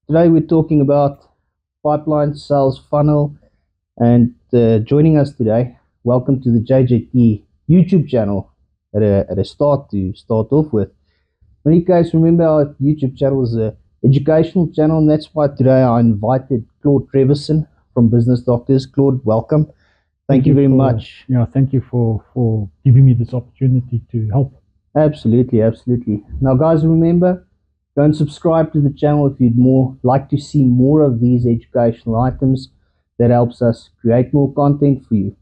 Today we're talking about pipeline sales funnel, and joining us today, welcome to the JJP YouTube channel. At a start to start off with, when you guys remember, our YouTube channel is an educational channel, and that's why today I invited Claude Treverson from Business Doctors. Claude, welcome. Thank you very much. Yeah, thank you for giving me this opportunity to help. Absolutely. Now, guys, remember, go and subscribe to the channel if you'd like to see more of these educational items. That helps us create more content for you.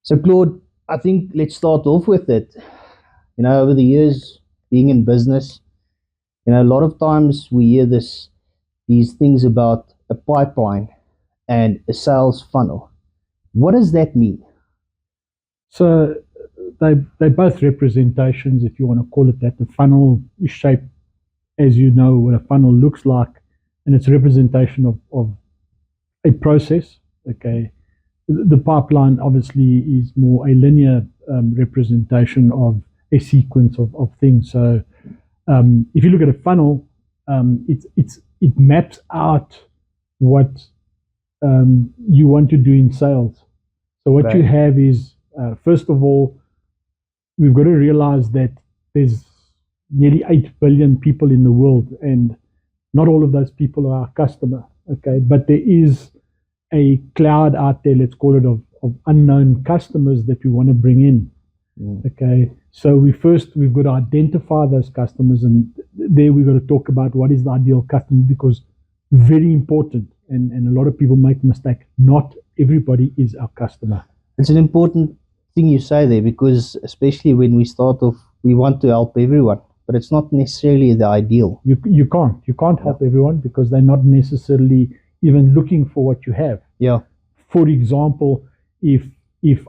So, Claude, I think let's start off with it. Over the years being in business, a lot of times we hear these things about a pipeline and a sales funnel. What does that mean? So they're both representations, if you want to call it that. The funnel is shaped, as you know, what a funnel looks like, and it's a representation of a process. Okay. The pipeline obviously is more a linear representation of a sequence of things. So if you look at a funnel, it maps out what you want to do in sales. So what you have is, first of all, we've got to realize that there's nearly 8 billion people in the world, and not all of those people are our customer. Okay, but there is a cloud out there, let's call it, of unknown customers that we want to bring in. Okay, so we've got to identify those customers, and there we've got to talk about what is the ideal customer, because very important, and a lot of people make the mistake, not everybody is our customer. It's an important thing you say there, because especially when we start off, we want to help everyone, but it's not necessarily the ideal. You can't help everyone, because they're not necessarily even looking for what you have. Yeah. For example, if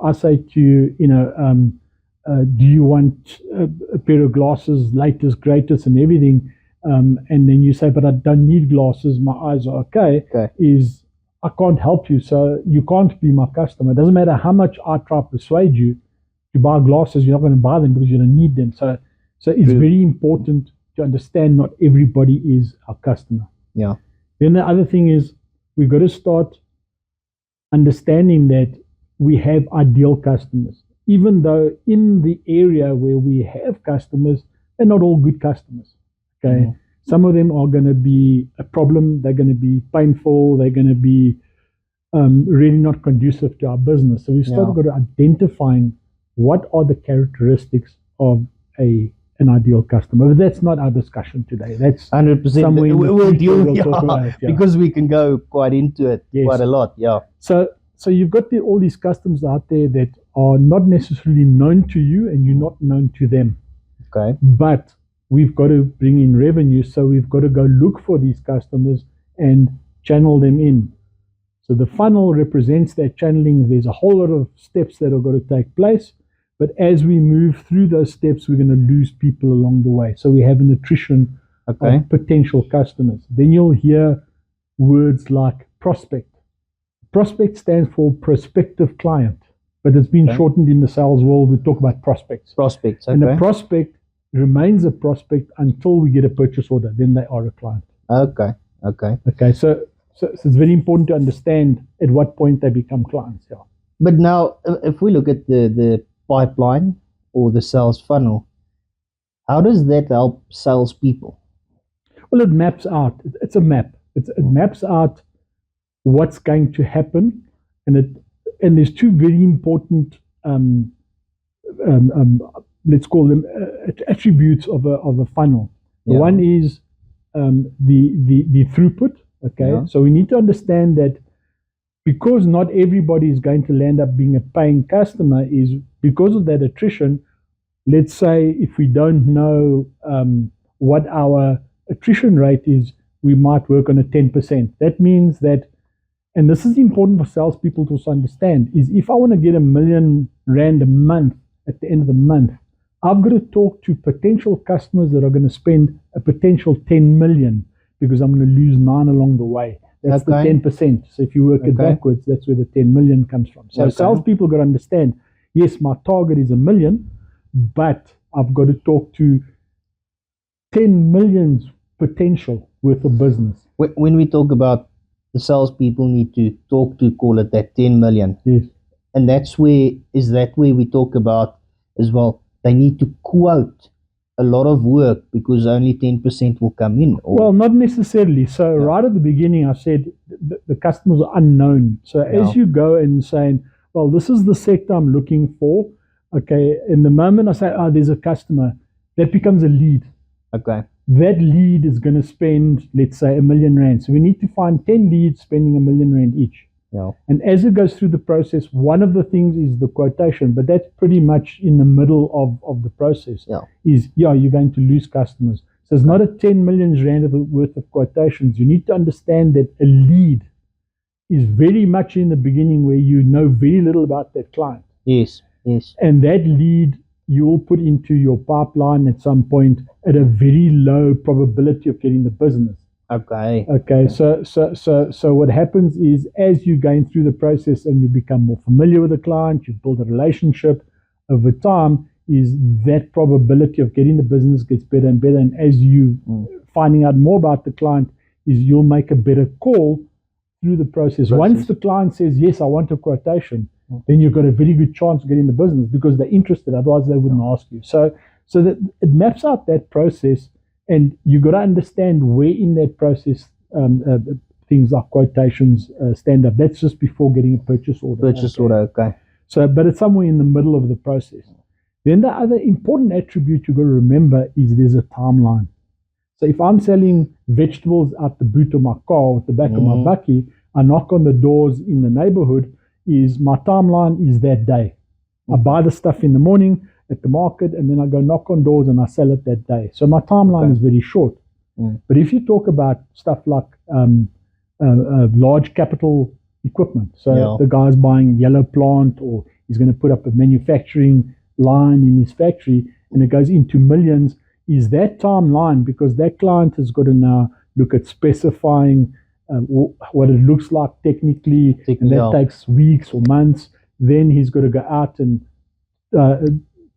I say to you, do you want a pair of glasses, latest, greatest, and everything, and then you say, but I don't need glasses, my eyes are okay. Is I can't help you, so you can't be my customer. It doesn't matter how much I try to persuade you to buy glasses, you're not going to buy them because you don't need them. So it's very important to understand not everybody is our customer. Yeah. Then the other thing is, we've got to start understanding that we have ideal customers, even though in the area where we have customers, they're not all good customers. Okay. Mm-hmm. Some of them are going to be a problem. They're going to be painful. They're going to be really not conducive to our business. So we've started got to identifying what are the characteristics of an ideal customer. But that's not our discussion today. That's 100%. We'll deal with because we can go quite into it quite a lot. Yeah. So you've got all these customers out there that are not necessarily known to you, and you're not known to them. Okay. But we've got to bring in revenue, so we've got to go look for these customers and channel them in. So the funnel represents that channeling. There's a whole lot of steps that are going to take place. But as we move through those steps, we're going to lose people along the way. So we have an attrition of potential customers. Then you'll hear words like prospect. Prospect stands for prospective client, but it's been shortened in the sales world. We talk about prospects. Prospects, and a prospect remains a prospect until we get a purchase order. Then they are a client. Okay. So it's very important to understand at what point they become clients. Yeah. But now, if we look at the pipeline or the sales funnel, how does that help salespeople? Well, it maps out. It's a map. It maps out what's going to happen, and there's two very important let's call them attributes of a funnel. The one is the throughput. Okay, so we need to understand that, because not everybody is going to land up being a paying customer, is because of that attrition. Let's say if we don't know what our attrition rate is, we might work on a 10%. That means that and this is important for salespeople to also understand, is if I want to get R1 million a month at the end of the month, I've got to talk to potential customers that are going to spend a potential 10 million because I'm going to lose 9 along the way. That's the 10%. So if you work it backwards, that's where the 10 million comes from. So salespeople got to understand, yes, my target is 1 million, but I've got to talk to 10 million's potential worth of business. When we talk about the salespeople need to talk to, call it that 10 million. Yes. And that's where we talk about as well, they need to quote a lot of work because only 10% will come in. Well, not necessarily. So right at the beginning, I said the customers are unknown. So as you go and saying, well, this is the sector I'm looking for. Okay. In the moment I say, there's a customer, that becomes a lead. Okay. That lead is going to spend, let's say, R1 million. So we need to find 10 leads spending R1 million each. Yeah. And as it goes through the process, one of the things is the quotation, but that's pretty much in the middle of the process. Yeah. You're going to lose customers. So it's not a 10 million rand worth of quotations. You need to understand that a lead is very much in the beginning where you know very little about that client. Yes, yes. And that lead you will put into your pipeline at some point at a very low probability of getting the business. Okay. So what happens is as you're going through the process and you become more familiar with the client, you build a relationship over time, is that probability of getting the business gets better and better. And as you finding out more about the client, is you'll make a better call through the process. Once the client says, yes, I want a quotation, then you've got a very good chance of getting the business because they're interested. Otherwise, they wouldn't ask you. So that it maps out that process. And you got to understand where in that process things like quotations stand up. That's just before getting a purchase order. Okay. So, but it's somewhere in the middle of the process. Then the other important attribute you got to remember is there's a timeline. So if I'm selling vegetables out the boot of my car, at the back of my bakkie, I knock on the doors in the neighborhood. Is my timeline is that day. I buy the stuff in the morning at the market, and then I go knock on doors and I sell it that day. So my timeline is very short. But if you talk about stuff like large capital equipment, so the guy's buying yellow plant or he's going to put up a manufacturing line in his factory and it goes into millions, is that timeline because that client has got to now look at specifying what it looks like technically, and that takes weeks or months. Then he's got to go out and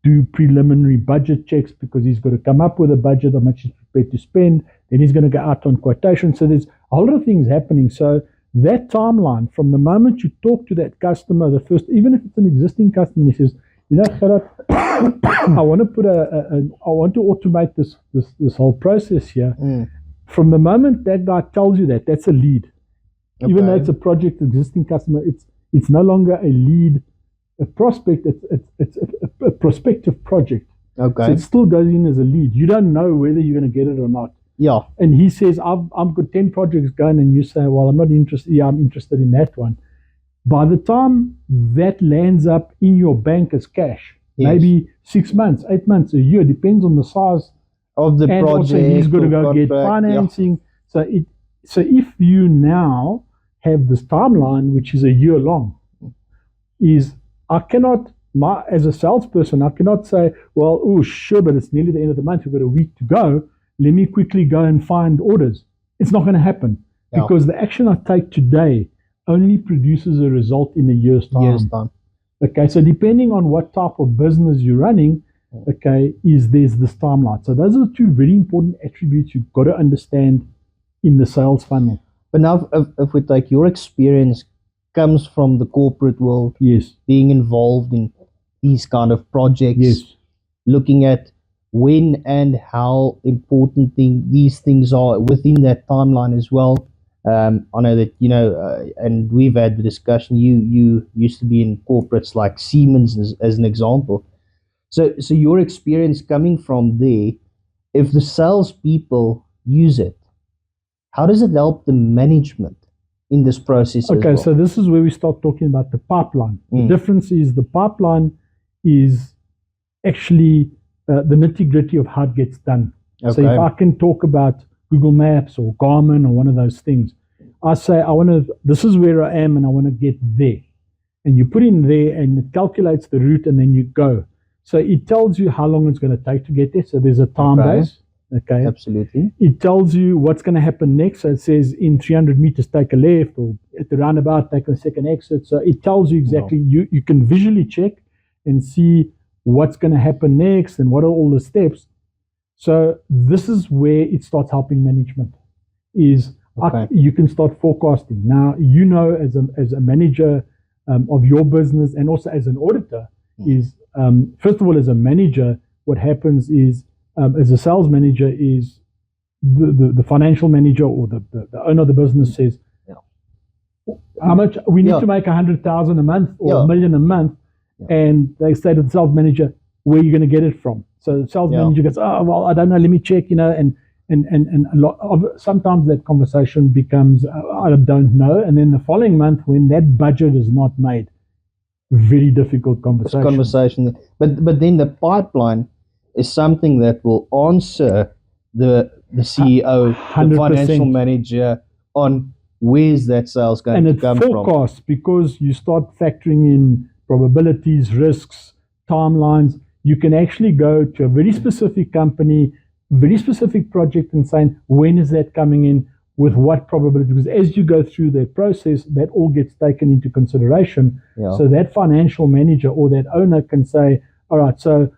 do preliminary budget checks because he's got to come up with a budget, how much he's prepared to spend. Then he's going to go out on quotation. So there's a whole lot of things happening. So that timeline, from the moment you talk to that customer, the first, even if it's an existing customer, he says, you know, Gerard, I want to put I want to automate this whole process here. From the moment that guy tells you that, that's a lead. Even though it's a project existing customer, it's no longer a lead, a prospect. It's a prospective project. Okay. So it still goes in as a lead. You don't know whether you're going to get it or not. Yeah. And he says, I've got 10 projects going, and you say, well, I'm not interested. Yeah, I'm interested in that one. By the time that lands up in your bank as cash, maybe 6 months, 8 months, a year, depends on the size of the and project. Also he's got to go get financing. So if you now have this timeline, which is a year long, as a salesperson, I cannot say, well, oh, sure, but it's nearly the end of the month. We've got a week to go. Let me quickly go and find orders. It's not going to happen because the action I take today only produces a result in a year's time. Okay, so depending on what type of business you're running, there's this timeline. So those are the two very important attributes you've got to understand in the sales funnel. But now, if we take your experience, comes from the corporate world, being involved in these kind of projects, looking at when and how important these things are within that timeline as well. I know that, and we've had the discussion, you used to be in corporates like Siemens as an example. So your experience coming from there, if the salespeople use it, how does it help the management in this process? Okay, so this is where we start talking about the pipeline. The difference is the pipeline is actually the nitty-gritty of how it gets done. So if I can talk about Google Maps or Garmin or one of those things, I say, this is where I am and I want to get there. And you put in there and it calculates the route and then you go. So it tells you how long it's going to take to get there. So there's a time base. Okay. Absolutely. It tells you what's going to happen next. So it says in 300 meters, take a left, or at the roundabout, take a second exit. So it tells you exactly, you can visually check and see what's going to happen next and what are all the steps. So this is where it starts helping management. You can start forecasting. Now, as a manager of your business and also as an auditor, first of all, as a manager, what happens is, as a sales manager, is the financial manager or the owner of the business says, how much we need to make 100,000 a month or $1 million a month, and they say to the sales manager, where are you going to get it from? So the sales manager goes, oh well, I don't know, let me check, and a lot of sometimes that conversation becomes, I don't know, and then the following month when that budget is not made, very difficult conversation. But then the pipeline is something that will answer the CEO, 100%. The financial manager on where's that sales going to come from. And it forecasts because you start factoring in probabilities, risks, timelines. You can actually go to a very specific company, very specific project and saying, when is that coming in, with what probability? Because as you go through that process, that all gets taken into consideration. So that financial manager or that owner can say, all right, so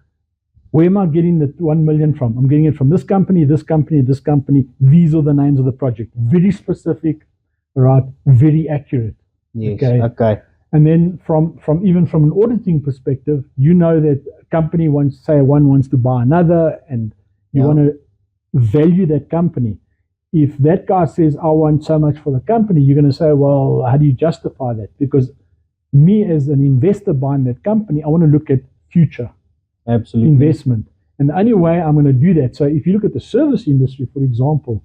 where am I getting the 1 million from? I'm getting it from this company, this company, this company. These are the names of the project. Very specific, right? Very accurate. Yes. Okay. And then from an auditing perspective, you know that a company wants to buy another, and you want to value that company. If that guy says, I want so much for the company, you're going to say, well, how do you justify that? Because me as an investor buying that company, I want to look at future. Absolutely. Investment. And the only way I'm going to do that, so if you look at the service industry, for example,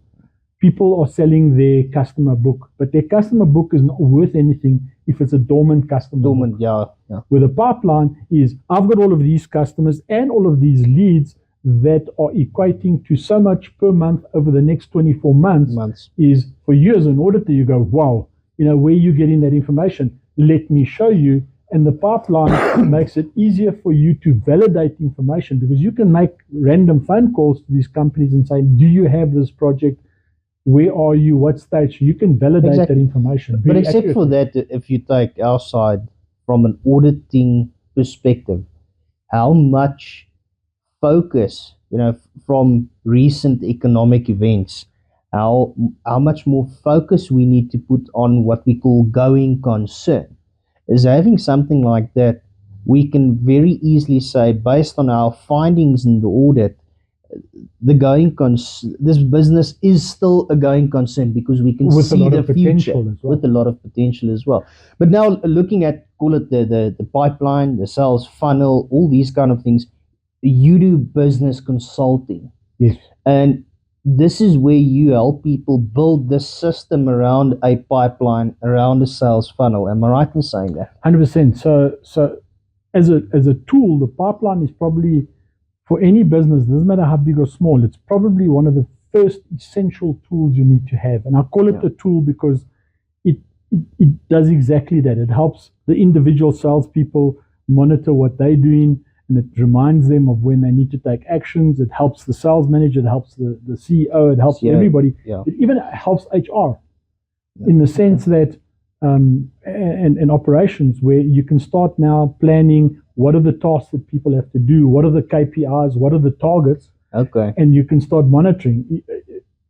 people are selling their customer book, but their customer book is not worth anything if it's a dormant customer book. Yeah. Where the pipeline is, I've got all of these customers and all of these leads that are equating to so much per month over the next 24 months. Is for you as an auditor, you go, wow, where are you getting that information? Let me show you. And the pipeline makes it easier for you to validate information, because you can make random phone calls to these companies and say, do you have this project? Where are you? What stage? You can validate that information. But except for that, if you take our side from an auditing perspective, how much focus, from recent economic events, how much more focus we need to put on what we call going concern. Is having something like that, we can very easily say, based on our findings in the audit, this business is still a going concern, because we can see the future with a lot of potential as well. But now looking at, call it the pipeline, the sales funnel, all these kind of things, you do business consulting. Yes. And this is where you help people build the system around a pipeline, around a sales funnel. Am I right in saying that? 100%. So as a tool, the pipeline is probably, for any business, doesn't matter how big or small, it's probably one of the first essential tools you need to have. And I call it a tool because it does exactly that. It helps the individual salespeople monitor what they're doing, and it reminds them of when they need to take actions. It helps the sales manager, it helps the CEO, it helps everybody. Yeah. It even helps HR in the sense that, and operations, where you can start now planning what are the tasks that people have to do, what are the KPIs, what are the targets, and you can start monitoring.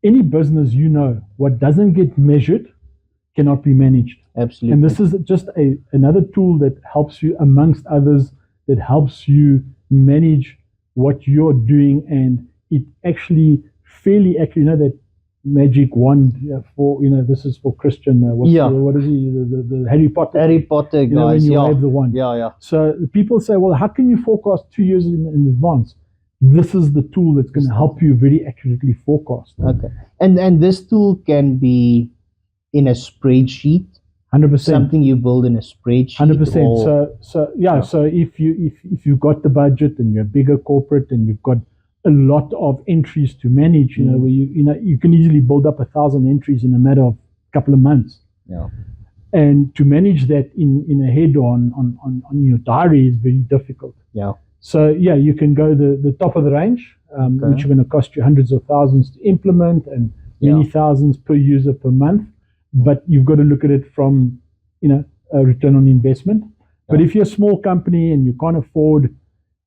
Any business, what doesn't get measured cannot be managed. Absolutely. And this is just another tool that helps you, amongst others, that helps you manage what you're doing, and it actually fairly accurate. That magic wand for, this is for Christian. What is he? The Harry Potter. Harry Potter guys. When you wave the wand. Yeah. So people say, well, how can you forecast 2 years in advance? This is the tool that's going to help you very accurately forecast. Okay. And this tool can be in a spreadsheet. 100%. Something you build in a spreadsheet. 100%. So if you've got the budget and you're a bigger corporate and you've got a lot of entries to manage, where you can easily build up 1,000 entries in a matter of a couple of months. Yeah. And to manage that in a head on your diary is very difficult. Yeah. So yeah, you can go the top of the range, which are going to cost you hundreds of thousands to implement and many thousands per user per month. But you've got to look at it from, a return on investment. Yeah. But if you're a small company and you can't afford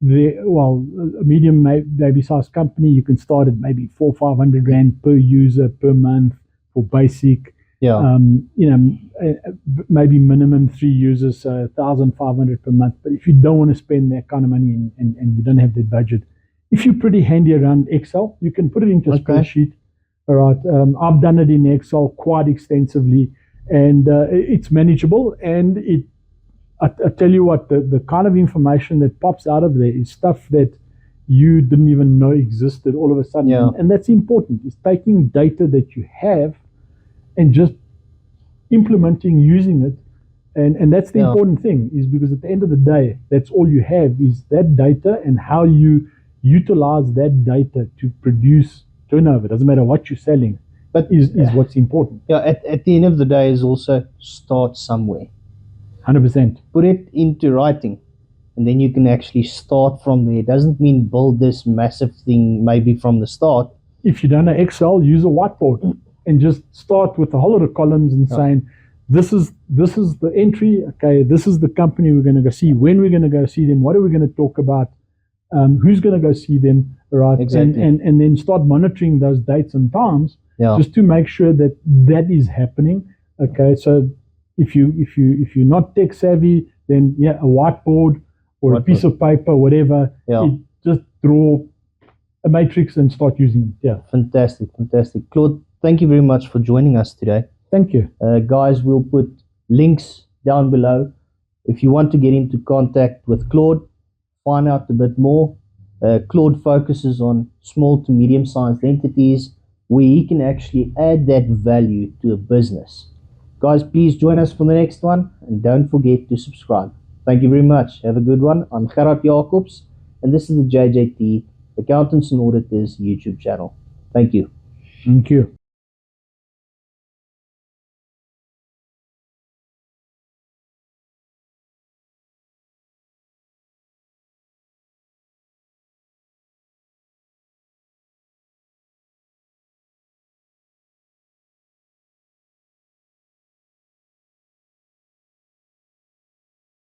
a medium maybe sized company, you can start at maybe 400-500 rand per user per month for basic. Yeah. Maybe minimum 3 users, so 1,500 per month. But if you don't want to spend that kind of money and you don't have that budget, if you're pretty handy around Excel, you can put it into a spreadsheet. All right. I've done it in Excel quite extensively, and it's manageable. And I tell you what, the kind of information that pops out of there is stuff that you didn't even know existed all of a sudden. Yeah. And that's important. It's taking data that you have and just implementing, using it. And that's the important thing, is because at the end of the day, that's all you have is that data and how you utilize that data to produce turnover. Doesn't matter what you're selling, but is what's important. Yeah, at the end of the day is also start somewhere. 100%. Put it into writing, and then you can actually start from there. It doesn't mean build this massive thing maybe from the start. If you don't know Excel, use a whiteboard and just start with a whole lot of columns and saying, this is the entry. Okay, this is the company we're going to go see. When we're going to go see them? What are we going to talk about? Who's going to go see them? Right, exactly. And then start monitoring those dates and times, just to make sure that is happening. Okay, so if you're not tech savvy, then a whiteboard or a piece of paper, whatever, just draw a matrix and start using it. Yeah, fantastic. Claude, thank you very much for joining us today. Thank you. Guys, we'll put links down below. If you want to get into contact with Claude, find out a bit more. Claude focuses on small to medium-sized entities where he can actually add that value to a business. Guys, please join us for the next one, and don't forget to subscribe. Thank you very much. Have a good one. I'm Gerard Jacobs, and this is the JJT Accountants and Auditors YouTube channel. Thank you. Thank you.